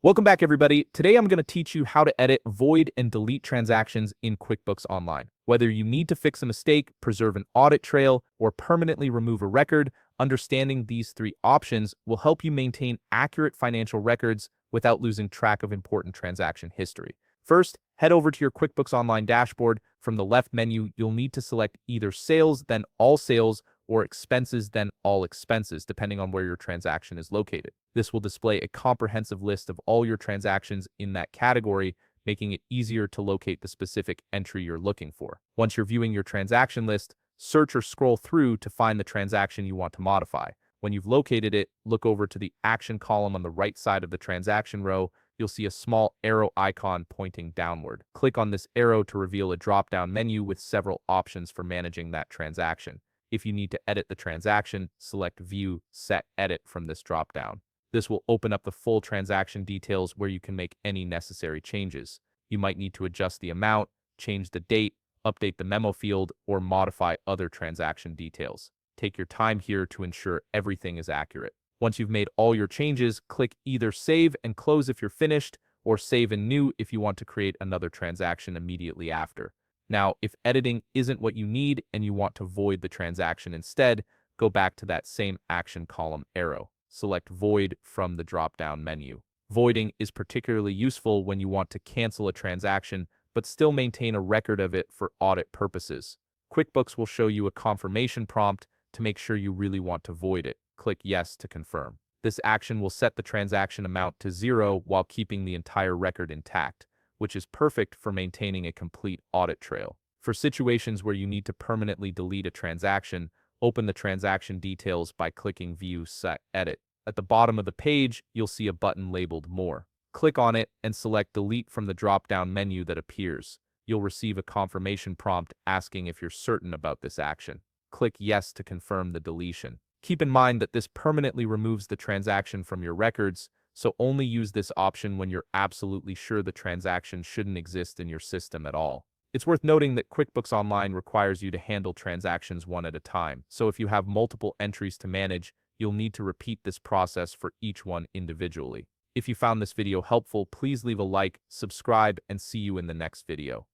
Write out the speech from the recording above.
Welcome back, everybody. Today I'm going to teach you how to edit, void, and delete transactions in QuickBooks Online. Whether you need to fix a mistake, preserve an audit trail, or permanently remove a record, understanding these three options will help you maintain accurate financial records without losing track of important transaction history. First, head over to your QuickBooks Online dashboard. From the left menu, you'll need to select either Sales, then All Sales, or Expenses, then All Expenses, depending on where your transaction is located. This will display a comprehensive list of all your transactions in that category, making it easier to locate the specific entry you're looking for. Once you're viewing your transaction list, search or scroll through to find the transaction you want to modify. When you've located it, look over to the Action column on the right side of the transaction row. You'll see a small arrow icon pointing downward. Click on this arrow to reveal a drop-down menu with several options for managing that transaction. If you need to edit the transaction, select View, Set, Edit from this drop-down. This will open up the full transaction details where you can make any necessary changes. You might need to adjust the amount, change the date, update the memo field, or modify other transaction details. Take your time here to ensure everything is accurate. Once you've made all your changes, click either Save and Close if you're finished, or Save and New if you want to create another transaction immediately after. Now, if editing isn't what you need and you want to void the transaction instead, go back to that same Action column arrow. Select Void from the drop-down menu. Voiding is particularly useful when you want to cancel a transaction but still maintain a record of it for audit purposes. QuickBooks will show you a confirmation prompt to make sure you really want to void it. Click Yes to confirm. This action will set the transaction amount to 0 while keeping the entire record intact, which is perfect for maintaining a complete audit trail. For situations where you need to permanently delete a transaction, open the transaction details by clicking View, Set, Edit. At the bottom of the page, you'll see a button labeled More. Click on it and select Delete from the drop-down menu that appears. You'll receive a confirmation prompt asking if you're certain about this action. Click Yes to confirm the deletion. Keep in mind that this permanently removes the transaction from your records, so only use this option when you're absolutely sure the transaction shouldn't exist in your system at all. It's worth noting that QuickBooks Online requires you to handle transactions one at a time, so if you have multiple entries to manage, you'll need to repeat this process for each one individually. If you found this video helpful, please leave a like, subscribe, and see you in the next video.